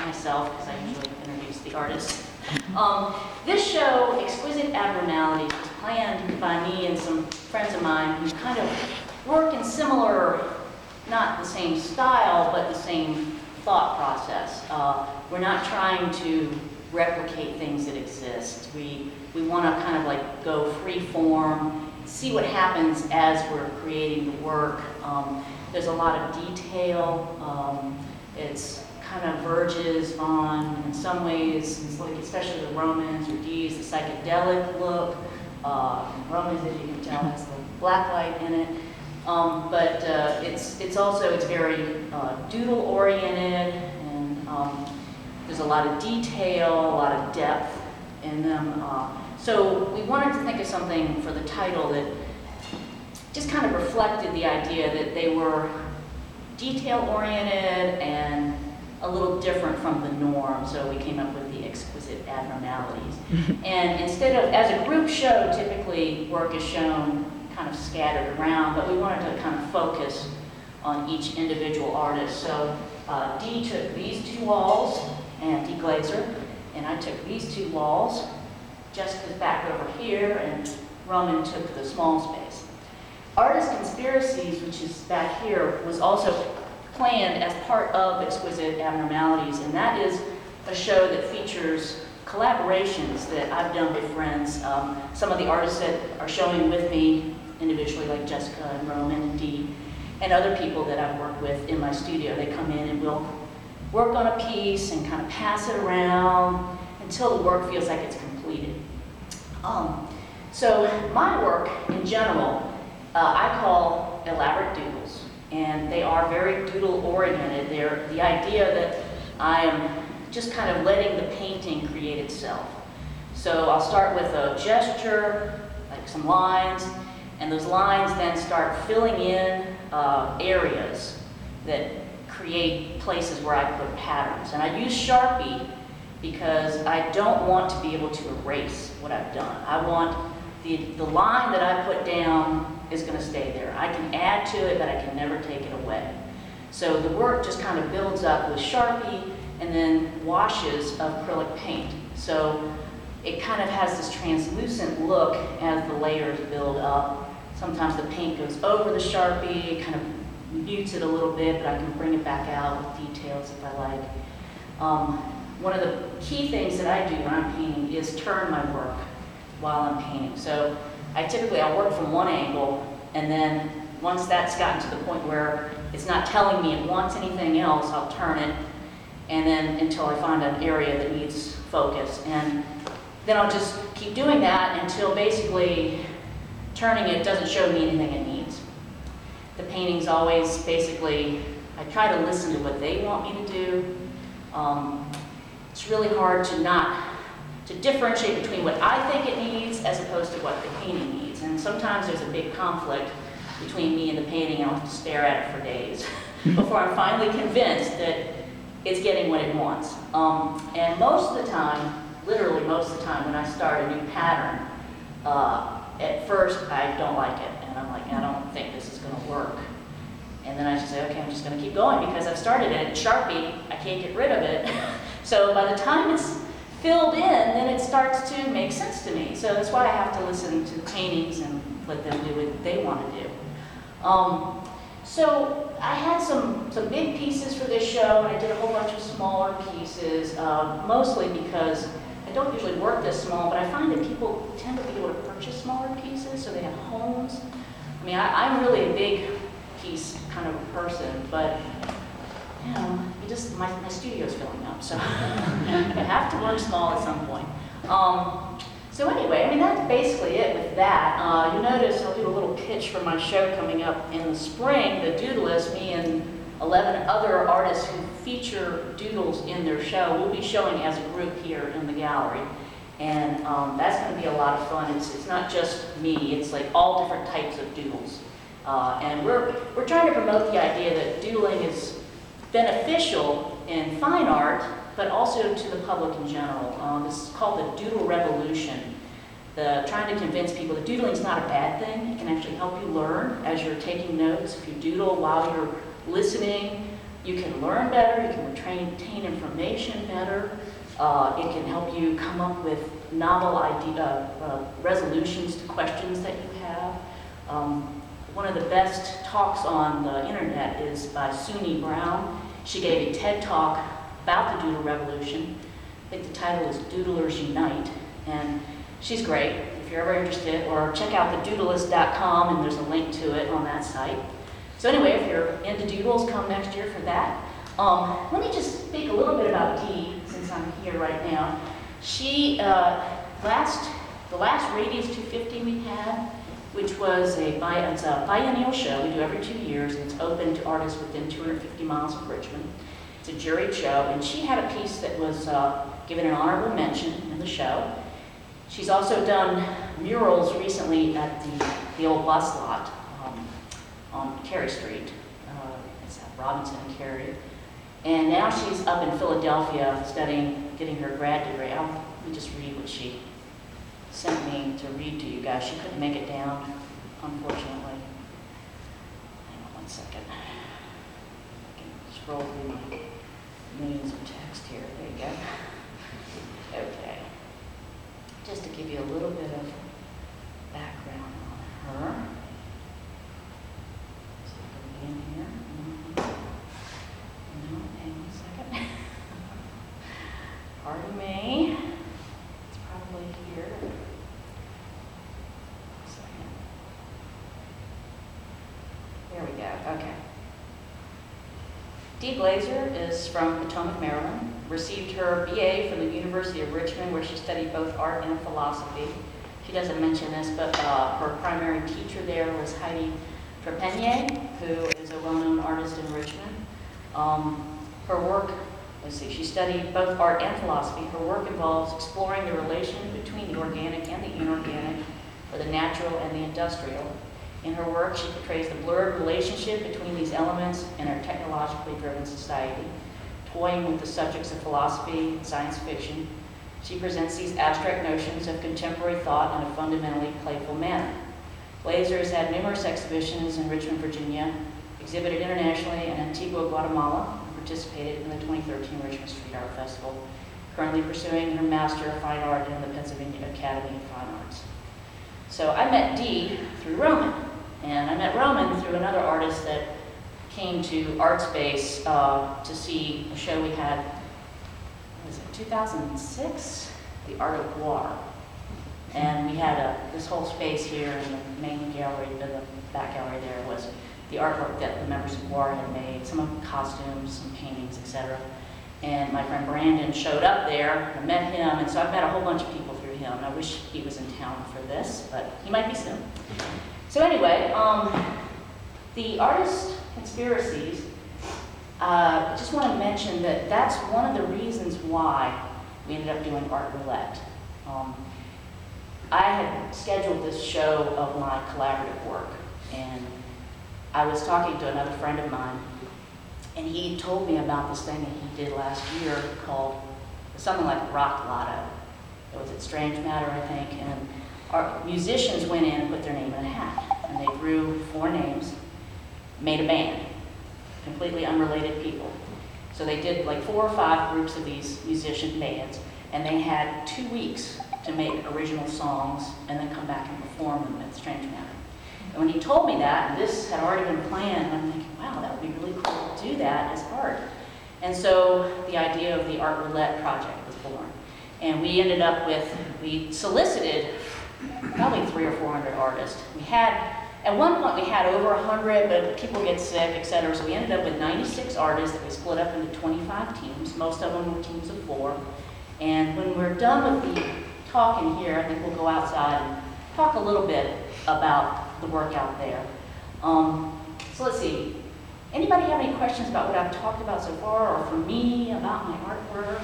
myself because I usually introduce the artist. This show, Exquisite Abnormalities, was planned by me and some friends of mine who kind of work in similar, not the same style, but the same thought process. We're not trying to replicate things that exist. We want to kind of like go free form, see what happens as we're creating the work. There's a lot of detail. It's kind of verges on, in some ways, it's like especially the Romans or Dees, the psychedelic look. Romans, as you can tell, has the black light in it. But it's also very doodle oriented, and there's a lot of detail, a lot of depth in them. So we wanted to think of something for the title that just kind of reflected the idea that they were detail-oriented and a little different from the norm. So we came up with the Exquisite Abnormalities. And instead of, as a group show, typically work is shown kind of scattered around, but we wanted to kind of focus on each individual artist. So Dee took these two walls, and Dee Glazer, and I took these two walls. Jessica's back over here, and Roman took the small space. Artist Conspiracies, which is back here, was also planned as part of Exquisite Abnormalities, and that is a show that features collaborations that I've done with friends. Some of the artists that are showing with me individually, like Jessica and Roman and Dee, and other people that I've worked with in my studio. They come in and we'll work on a piece and kind of pass it around until the work feels like it's completed. So my work in general, I call elaborate doodles, and they are very doodle oriented. They're the idea that I am just kind of letting the painting create itself. So I'll start with a gesture, like some lines, and those lines then start filling in areas that create places where I put patterns. And I use Sharpie because I don't want to be able to erase what I've done. I want the line that I put down is going to stay there. I can add to it, but I can never take it away. So the work just kind of builds up with Sharpie and then washes of acrylic paint. So it kind of has this translucent look as the layers build up. Sometimes the paint goes over the Sharpie, kind of mutes it a little bit, but I can bring it back out with details if I like. One of the key things that I do when I'm painting is turn my work while I'm painting. So I'll work from one angle, and then once that's gotten to the point where it's not telling me it wants anything else, I'll turn it, and then until I find an area that needs focus. And then I'll just keep doing that until basically turning it doesn't show me anything it needs. The painting's always basically, I try to listen to what they want me to do. It's really hard to differentiate between what I think it needs as opposed to what the painting needs. And sometimes there's a big conflict between me and the painting, and I'll have to stare at it for days before I'm finally convinced that it's getting what it wants. And most of the time, literally most of the time when I start a new pattern, at first I don't like it. And I'm like, I don't think this is gonna work. And then I just say, okay, I'm just gonna keep going because I've started it. Sharpie, I can't get rid of it. So by the time it's filled in, then it starts to make sense to me. So that's why I have to listen to the paintings and let them do what they want to do. So I had some big pieces for this show, and I did a whole bunch of smaller pieces, mostly because I don't usually work this small, but I find that people tend to be able to purchase smaller pieces, so they have homes. I mean, I'm really a big piece kind of a person, but you know, my studio's filling up, so I have to work small at some point. So anyway, I mean, that's basically it with that. You notice I'll do a little pitch for my show coming up in the spring. The Doodlist, me and 11 other artists who feature doodles in their show, will be showing as a group here in the gallery. And that's going to be a lot of fun. It's not just me, it's like all different types of doodles. And we're trying to promote the idea that doodling is beneficial in fine art, but also to the public in general. This is called the Doodle Revolution. Trying to convince people that doodling is not a bad thing. It can actually help you learn as you're taking notes. If you doodle while you're listening, You can learn better, you can retain information better. It can help you come up with novel resolutions to questions that you have. One of the best talks on the internet is by Suni Brown. She gave a TED talk about the Doodle Revolution. I think the title is Doodlers Unite, and she's great if you're ever interested, or check out thedoodlist.com, and there's a link to it on that site. So anyway, if you're into doodles, come next year for that. Let me just speak a little bit about Dee, since I'm here right now. She, the last Radius 250 we had, which was it's a biennial show we do every 2 years, and it's open to artists within 250 miles of Richmond. It's a juried show, and she had a piece that was given an honorable mention in the show. She's also done murals recently at the old bus lot on Cary Street. It's at Robinson and Cary. And now she's up in Philadelphia studying, getting her grad degree. Let me just read what she sent me to read to you guys. She couldn't make it down, unfortunately. Hang on 1 second. I can scroll through my millions of text here. There you go. Okay. Just to give you a little bit of background on her. So I can be in here. No, hang on a second. Pardon me. It's probably here. A second. There we go. Okay. Dee Glazer is from Potomac, Maryland. Received her BA from the University of Richmond, where she studied both art and philosophy. She doesn't mention this, but her primary teacher there was Heidi Trepanier, who is a well-known artist in Richmond. Her work, she studied both art and philosophy. Her work involves exploring the relation between the organic and the inorganic, or the natural and the industrial. In her work, she portrays the blurred relationship between these elements in our technologically driven society. Toying with the subjects of philosophy and science fiction, she presents these abstract notions of contemporary thought in a fundamentally playful manner. Glazer has had numerous exhibitions in Richmond, Virginia, exhibited internationally in Antigua, Guatemala, and participated in the 2013 Richmond Street Art Festival, currently pursuing her Master of Fine Art in the Pennsylvania Academy of Fine Arts. So I met Dee through Roman, and I met Roman through another artist that came to Artspace to see a show we had, what was it, 2006? The Art of Water. And we had this whole space here in the main gallery, the back gallery there was the artwork that the members of WAR had made, some of the costumes, some paintings, etc. And my friend Brandon showed up there. I met him, and so I've met a whole bunch of people through him. I wish he was in town for this, but he might be soon. So anyway, the Artist Conspiracies, I just want to mention that that's one of the reasons why we ended up doing Art Roulette. I had scheduled this show of my collaborative work, and I was talking to another friend of mine, and he told me about this thing that he did last year called something like Rock Lotto. It was at Strange Matter, I think, and our musicians went in and put their name in a hat, and they drew 4 names, made a band, completely unrelated people. So they did like 4 or 5 groups of these musician bands, and they had 2 weeks to make original songs and then come back and perform them at Strange Matter. And when he told me that, and this had already been planned, I'm thinking, wow, that would be really cool to do that as art. And so the idea of the Art Roulette project was born. And we ended up with, we solicited probably 300 or 400 artists. We had, at one point we had over 100, but people get sick, etc. So we ended up with 96 artists that we split up into 25 teams. Most of them were teams of 4. And when we're done with the talk in here, I think we'll go outside and talk a little bit about the work out there. So let's see. Anybody have any questions about what I've talked about so far, or for me about my artwork?